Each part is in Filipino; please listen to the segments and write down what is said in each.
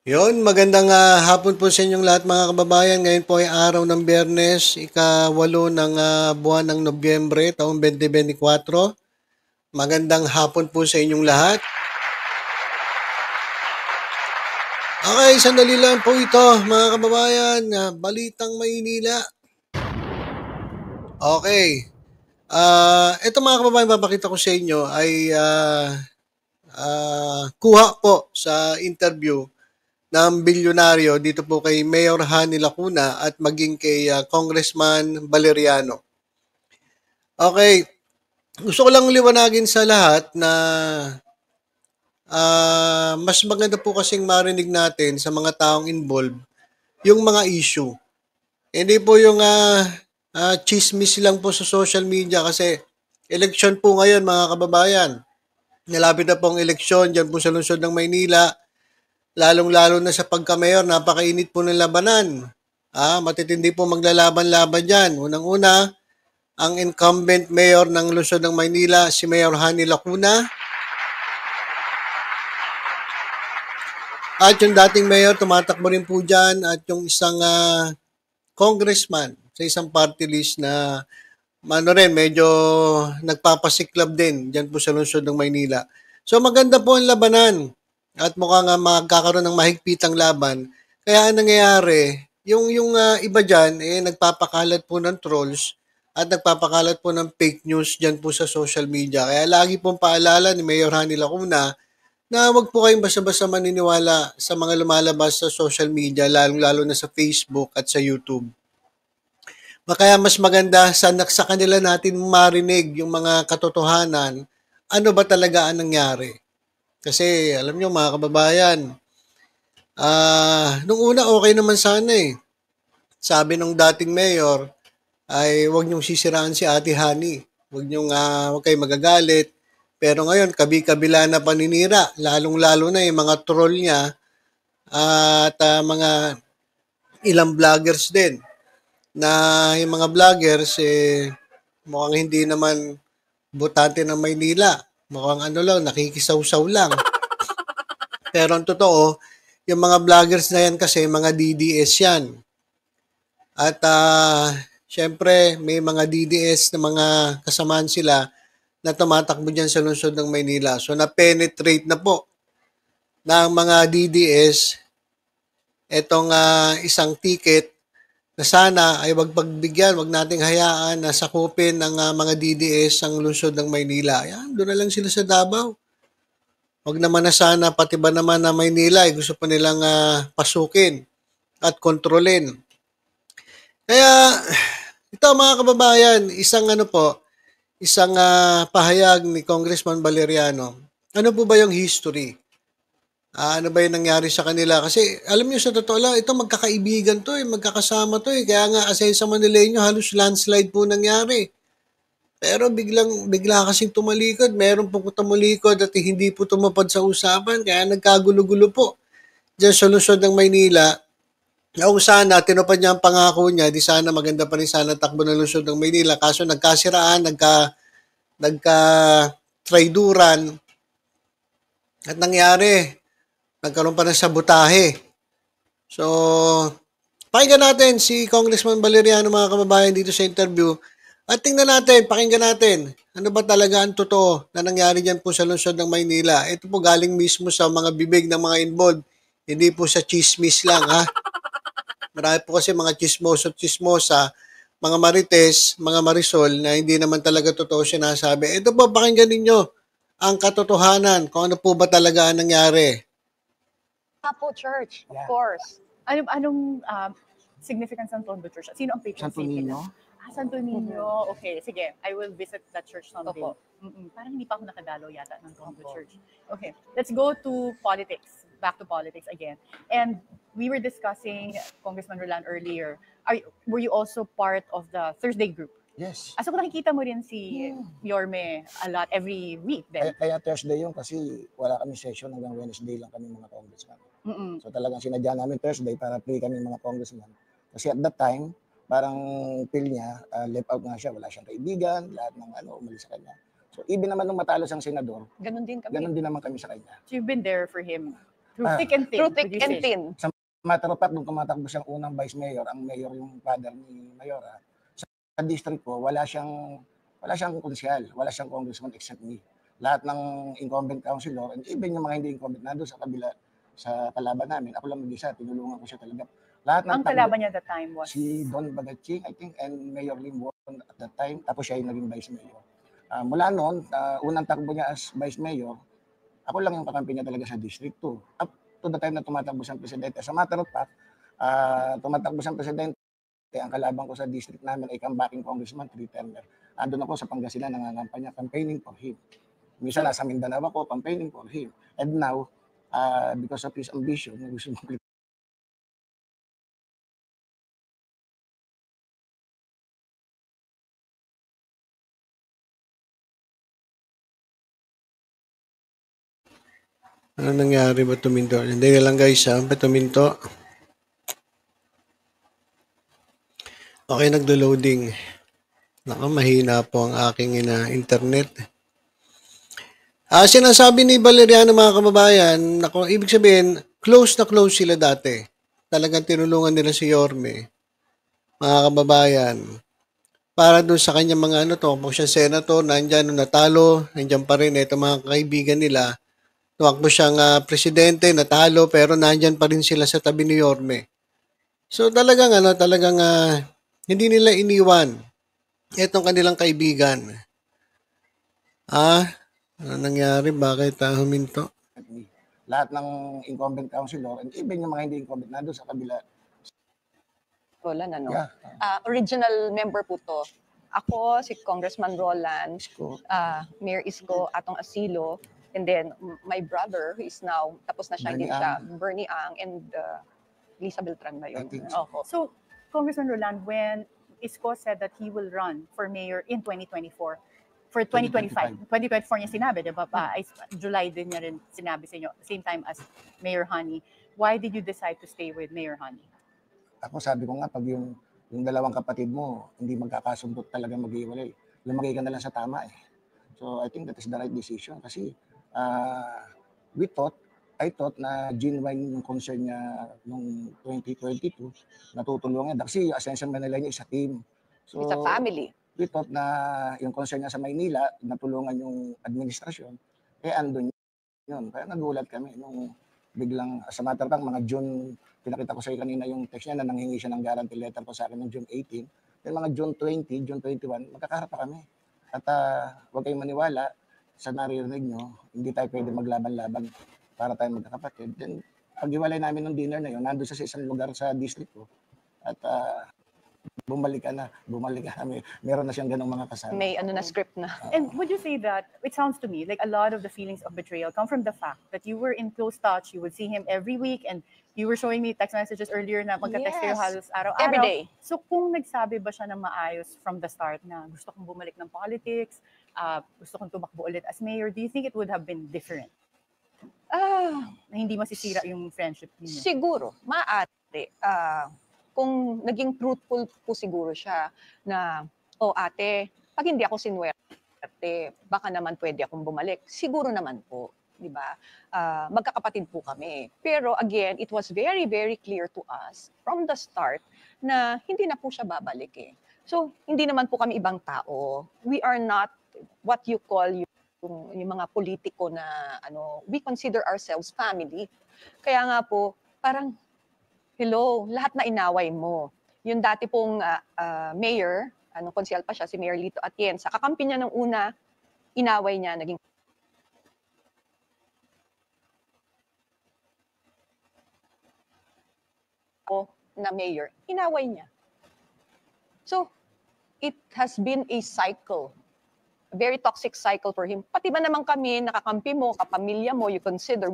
Yon, magandang hapon po sa inyong lahat mga kababayan. Ngayon po ay araw ng Biyernes, ika-8 ng buwan ng Nobyembre, taong 2024. Magandang hapon po sa inyong lahat. Okay, sandali lang po ito mga kababayan. Balitang Maynila. Okay. Ito mga kababayan, papakita ko sa inyo ay kuha po sa interview ng bilyonaryo dito po kay Mayor Hani Lacuna at maging kay Congressman Valeriano. Okay, gusto ko lang liwanagin sa lahat na mas maganda po kasing marinig natin sa mga taong involved yung mga issue. Hindi po yung chismis lang po sa social media kasi election po ngayon mga kababayan. Nalapit na pong eleksyon dyan po sa lungsod ng Maynila. Lalong-lalo na sa pagka-mayor, napakainit po ng labanan. Matitindi po maglalaban-laban dyan. Unang-una, ang incumbent mayor ng lungsod ng Maynila, si Mayor Hani Lacuna. At yung dating mayor, tumatakbo rin po dyan. At yung isang congressman sa isang party list na medyo nagpapasiklab din dyan po sa lungsod ng Maynila. So maganda po ang labanan at mukhang magkakaroon ng mahigpitang laban. Kaya ang nangyayari, yung iba dyan, nagpapakalat po ng trolls at nagpapakalat po ng fake news dyan po sa social media. Kaya lagi pong paalala ni Mayor Hani Lacuna na wag po kayong basta-basta maniniwala sa mga lumalabas sa social media, lalong-lalo na sa Facebook at sa YouTube. Kaya mas maganda sa kanila natin marinig yung mga katotohanan, ano ba talaga ang nangyari. Kasi alam nyo mga kababayan, nung una okay naman sana eh. Sabi nung dating mayor ay wag niyong sisiraan si Ate Hani. Wag kayong magagalit. Pero ngayon, kabi-kabila na paninira. Lalong-lalo na yung mga troll niya at mga ilang vloggers din na yung mga vloggers mukhang hindi naman botante ng Maynila. Mukhang nakikisaw-saw lang. Pero ang totoo, yung mga vloggers na yan kasi mga DDS yan. At syempre may mga DDS na mga kasamaan sila na tumatakbo dyan sa lungsod ng Maynila. So na-penetrate na po ng mga DDS itong isang ticket na sana ay wag pagbigyan, wag nating hayaan na sakupin ng mga DDS ang lungsod ng Maynila. Yan, doon na lang sila sa Davao. Wag naman na sana, pati ba naman na Maynila, gusto pa nilang pasukin at kontrolin. Kaya, ito mga kababayan, isang pahayag ni Congressman Valeriano. Ano po ba yung history? Ano ba yung nangyari sa kanila? Kasi alam niyo sa totoo lang, ito magkakaibigan to magkakasama to Kaya nga Ascensa Manileño halos landslide po nangyari. Pero bigla kasing tumalikod, meron pong tumulikod at hindi po tumapad sa usapan, kaya nagkagulo-gulo po. Diyan sa lungsod ng Maynila, na kung sana tinupad niya ang pangako niya, di sana maganda pa rin sana takbo ng lungsod ng Maynila. Kaso nagkasiraan, nagka-traiduran, at nangyari, nagkaroon pa ng sabotahe. So, pakinggan natin si Congressman Valeriano mga kababayan dito sa interview. At tingnan natin, pakinggan natin, ano ba talaga ang totoo na nangyari dyan po sa lungsod ng Maynila. Ito po galing mismo sa mga bibig ng mga involved, hindi po sa chismis lang ha. Marami po kasi mga chismosa, mga marites, mga marisol na hindi naman talaga totoo sinasabi. Ito po, pakinggan ninyo ang katotohanan kung ano po ba talaga ang nangyari. Apo Church, of course. Anong significance ng Tondo Church? Sino ang patron Santo saint nila? Niño. Santo Niño. Okay, sige. I will visit that church someday. Opo. Parang hindi pa ako nakadalo yata ng Tondo Church. Okay, let's go to politics. Back to politics again. And we were discussing, Congressman Roland earlier, were you also part of the Thursday group? Yes. So kung nakikita mo rin si Yorme a lot every week then? Kaya Thursday yun kasi wala kami session hanggang Wednesday lang kami mga congressman. Mm-mm. So talagang sinadya namin Thursday para free kami mga congressman. Kasi at that time, parang feel niya, left out nga siya, wala siyang kaibigan, lahat ng umalis sa kanya. So even naman nung matalo siyang senador, Ganun din kami. ganun din naman kami sa kanya. So you've been there for him Through thick and thin, through thick would you and say? thin. Matter of fact, nung tumatakbo siyang unang vice mayor, ang mayor yung father ni Mayora, sa district ko, wala siyang konsyal, wala siyang congressman except me. Lahat ng incumbent councilor, and even yung mga hindi incumbent nandun sa kabila, sa kalaban namin, ako lang mag-isa, tinulungan ko siya talaga. Lahat ng Ang kalaban niya at the time was? si Don Bagaching, I think, and Mayor Lim Won at that time, tapos siya yung naging vice mayor. Mula noon, unang takbo niya as vice mayor, ako lang yung kakampi niya talaga sa district 2. Up to the time na tumatakbo siyang presidente. Sa matter of fact, tumatakbo siyang presidente, ang kalaban ko sa district namin ay comebacking congressman, 3-termer. Andun ako sa Pangasinan, nangangampanya, campaigning for him. Minsan nasa Mindanao ako, campaigning for him. And now, because of his ambition, gusto mo Ano nangyari ba tuminto? Hindi na lang guys ha, ba tuminto? Okay, nagdo-loading. Naku, mahina po ang aking internet. Sinasabi ni Valeriano mga kababayan, naku, ibig sabihin, close na close sila dati. Talagang tinulungan nila si Yorme. Mga kababayan, para doon sa kanyang mga tumakbo siya senator, nandyan nung natalo, nandyan pa rin ito mga kaibigan nila. Tumakbo siyang presidente, natalo, pero nandyan pa rin sila sa tabi ni Yorme. So talagang hindi nila iniwan itong kanilang kaibigan. Ano nangyari? Bakit huminto? lahat ng incumbent councilor, and even yung mga hindi incumbent nandun sa kabila. Roland, ano? Yeah. Original member po to. Ako, si Congressman Roland, Isko. Mayor Isko, Atong Asilo, and then my brother, who is now, tapos na siya, Bernie hindi siya, Bernie Ang, and Lisa Beltran ba yun? I think so. Opo. So, Congressman Roland, when Isko said that he will run for mayor in 2024, for 2025, 2024 niya sinabi, di ba? July din niya rin sinabi sa inyo, same time as Mayor Honey. Why did you decide to stay with Mayor Honey? Ako sabi ko nga, pag yung dalawang kapatid mo, hindi magkakasundo talaga mag-iwalay. Lumagay ka na lang sa tama eh. So I think that is the right decision kasi I thought na genuine yung concern niya noong 2022, natutulungan. Kasi Ascension Manila niya is a team. So, It's a family. We thought na yung concern niya sa Maynila, natulungan yung administrasyon, andun yun. Kaya nagulat kami nung biglang, sa matter of fact, mga June, pinakita ko sa iyo kanina yung text niya na nanghingi siya ng guarantee letter ko sa akin ng June 18. Then mga June 20, June 21, magkakaharap pa kami. At huwag kayong maniwala sa naririnig nyo, hindi tayo pwede maglaban-laban para tayo magkakapatid. Then, pag-iwalay namin ng dinner na yun, nandun sa isang lugar sa district ko. At bumalik ka na. Meron na siyang ganong mga kasama. May ano na script na. And would you say that, it sounds to me like a lot of the feelings of betrayal come from the fact that you were in close touch, you would see him every week, and you were showing me text messages earlier na magka-text kayo Yes. halos araw-araw. Every day. So kung nagsabi ba siya ng maayos from the start na gusto kong bumalik ng politics, gusto kong tumakbo ulit as mayor, do you think it would have been different? Na hindi masisira yung friendship niyo? Siguro, maaari. Kung naging truthful po siguro siya na, ate, pag hindi ako sinwerte, baka naman pwede akong bumalik. Siguro naman po, di ba? Magkakapatid po kami. Pero again, it was very, very clear to us from the start na hindi na po siya babalik eh. So, hindi naman po kami ibang tao. We are not what you call yung mga politiko na we consider ourselves family. Kaya nga po, parang hello, lahat na inaway mo. Yung dati pong mayor, konsyal pa siya, si Mayor Lito Atienza, kakampi niya ng una, inaway niya, naging na mayor, inaway niya. So, it has been a cycle, a very toxic cycle for him. Pati ba naman kami, nakakampi mo, kapamilya mo, we consider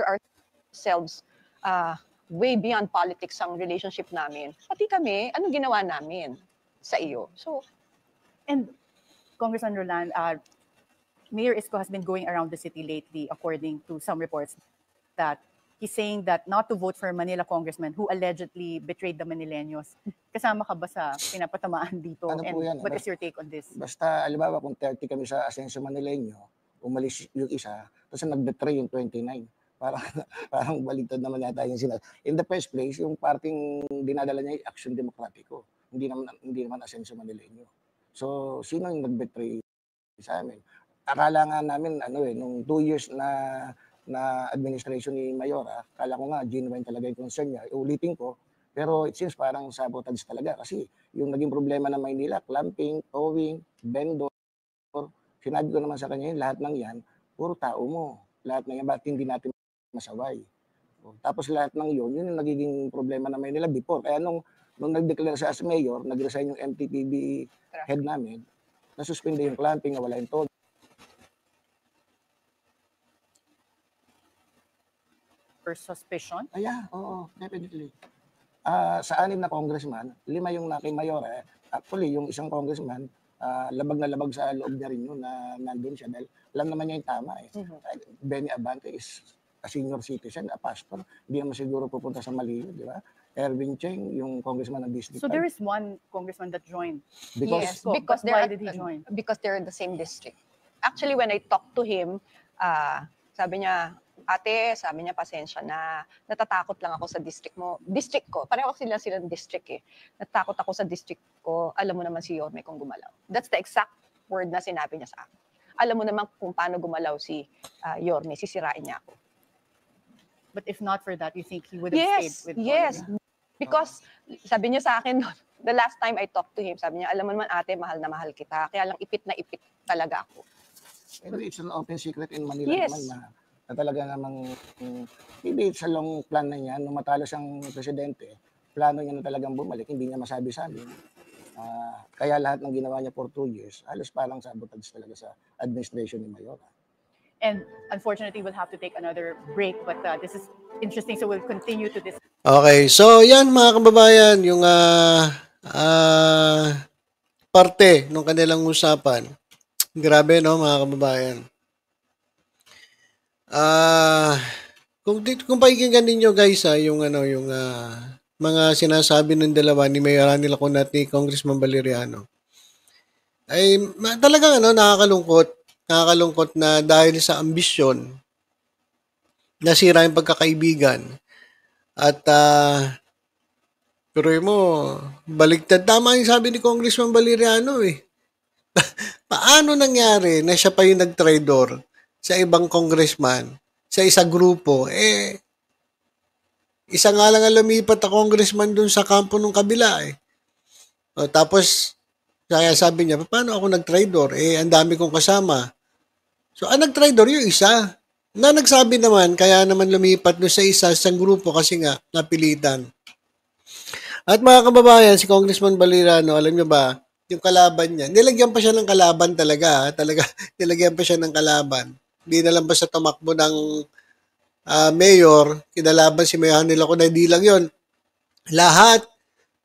ourselves way beyond politics ang relationship namin. Pati kami, ano ginawa namin sa iyo? So, and Congressman Roland, Mayor Isko has been going around the city lately, according to some reports, that he's saying that not to vote for Manila congressman who allegedly betrayed the Manileños. Kasama ka ba sa pinapatamaan dito? Ano And po yan? what is your take on this? Basta, alibawa, kung 30 kami sa Ascenso Manileño, umalis yung isa, tapos nag-betray yung 29. Parang parang baligtad naman yata yung in the first place, yung parting dinadala niya ay Aksyon Demokratiko, hindi naman Asenso Manileño. So, sino yung nag-betray sa amin? Akala nga namin nung 2 years na administration ni Mayora, akala ko nga genuine talaga yung concern niya. Uulitin ko, pero it seems parang sabotage talaga kasi yung naging problema ng Maynila, clamping, towing, vendor, sinabi ko naman sa kanya yun, lahat ng yan, puro tao mo. Lahat ng yan, bakit hindi natin masaway? Tapos lahat ng yun yung nagiging problema ng Maynila before. Kaya nung nag-declare siya as mayor, nag-resign yung MTPB head namin, nasuspende yung clamping, nawala yung towing. For suspicion? Oo, definitely. Sa 6 na congressman, 5 yung kay Mayora. Actually, yung isang congressman, labag na labag sa loob niya rin yun na nandun siya dahil alam naman niya yung tama eh. Benny Abante is a senior citizen, a pastor. Hindi naman siguro pupunta sa mali, di ba? Erwin Cheng, yung congressman ng District So 5. there is one congressman that joined. Because Yes, But because why did he join? Because they're in the same district. Actually, when I talked to him, sabi niya, ate, sabi niya, pasensya na, natatakot lang ako sa district ko. Pareho silang district eh. Natatakot ako sa district ko, alam mo naman si Yorme kung gumalaw. That's the exact word na sinabi niya sa akin. Alam mo naman kung paano gumalaw si Yorme, sisirain niya ako. But if not for that, you think he would have stayed with Yes. Cory? Because sabi niya sa akin, the last time I talked to him, sabi niya, alam mo naman ate, mahal na mahal kita. Kaya lang ipit na ipit talaga ako. Pero it's an open secret in Manila Yes. naman na talaga namang maybe sa long plan na niya, nung matalo siyang presidente, plano niya na talagang bumalik, hindi niya masabi sa amin. Kaya lahat ng ginawa niya for 2 years, halos parang sabotage talaga sa administration ni Mayora. And unfortunately, we'll have to take another break. But this is interesting, so we'll continue to this. Okay, so yan mga kababayan, yung parte ng kanilang usapan. Grabe no mga kababayan. Kung pakikinggan ninyo guys yung mga sinasabi ng dalawa ni Mayor Rani Lacuna at ni Congressman Valeriano, ay talagang nakakalungkot na dahil sa ambisyon nasira yung pagkakaibigan at pero mo baligtad, tama yung sabi ni Congressman Valeriano eh. Paano nangyari na siya pa yung nag-traitor sa ibang congressman, sa isang grupo, isa nga lang ang lumipat na congressman dun sa kampo nung kabila eh. Tapos, kaya sabi niya, paano ako nag-traitor? Ang dami kong kasama. So, ang nag-traitor yung isa. Na nagsabi naman, kaya naman lumipat dun sa isang grupo kasi nga, napilitan. At mga kababayan, si Congressman Valeriano, alam niyo ba, yung kalaban niya, nilagyan pa siya ng kalaban talaga. Nilagyan pa siya ng kalaban. Hindi na lang basta tumakbo ng mayor, kinalaban si Mayor nila kung hindi lang yun. Lahat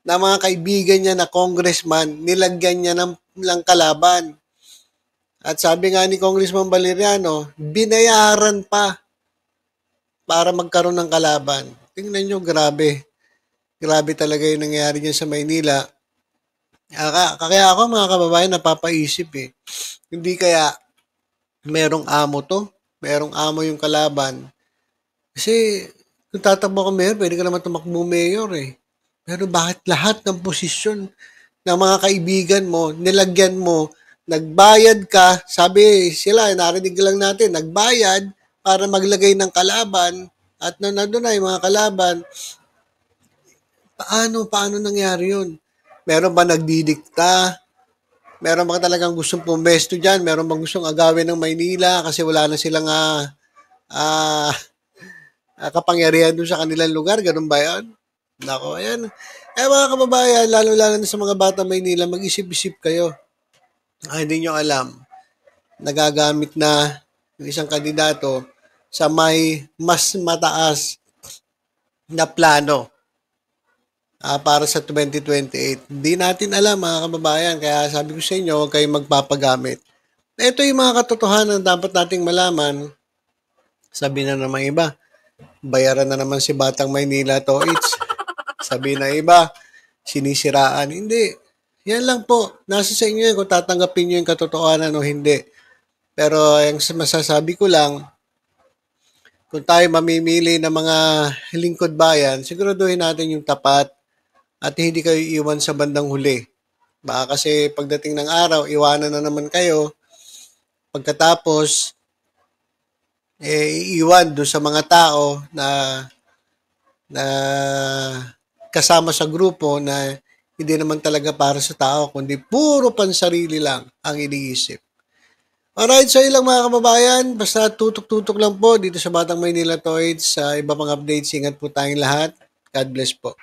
ng mga kaibigan niya na congressman, nilagyan niya ng kalaban. At sabi nga ni Congressman Valeriano, binayaran pa para magkaroon ng kalaban. Tingnan nyo, grabe. Grabe talaga yung nangyayari niya sa Maynila. Kaya ako mga kababayan napapaisip eh. Hindi kaya merong amo to? Merong amo yung kalaban. Kasi kung tatakbo ka mayor, pwede ka naman tumakbo mayor eh. Pero bakit lahat ng posisyon ng mga kaibigan mo, nilagyan mo, nagbayad ka, sabi sila, narinig lang natin, nagbayad para maglagay ng kalaban at nandun na yung mga kalaban. Paano nangyari yun? Meron ba nagdidikta? Meron ba talagang gustong pumesto dyan? Meron bang gustong agawin ng Maynila kasi wala na silang kapangyarihan doon sa kanilang lugar? Ganun ba yan? Nako, ayan. Mga kababayan, lalo-lalo na sa mga bata Maynila, mag-isip-isip kayo. Hindi nyo alam, nagagamit na yung isang kandidato sa may mas mataas na plano para sa 2028. Hindi natin alam mga kababayan, kaya sabi ko sa inyo, huwag kayong magpapagamit. Ito yung mga katotohanan dapat nating malaman. Sabi na naman iba, bayaran na naman si Batang Maynila to. Sabi na iba, sinisiraan. Hindi. Yan lang po. Nasa sa inyo kung tatanggapin nyo yung katotohanan o hindi. Pero yung masasabi ko lang, kung tayo mamimili ng mga lingkod bayan, siguraduhin natin yung tapat at hindi kayo iwan sa bandang huli. Baka kasi pagdating ng araw, iwanan na naman kayo. Pagkatapos, iiwan doon sa mga tao na kasama sa grupo na hindi naman talaga para sa tao, kundi puro pansarili lang ang iniisip. Alright, so ilang mga kababayan, basta tutok-tutok lang po dito sa Batang Maynila Toys. Sa iba pang updates, ingat po tayong lahat. God bless po.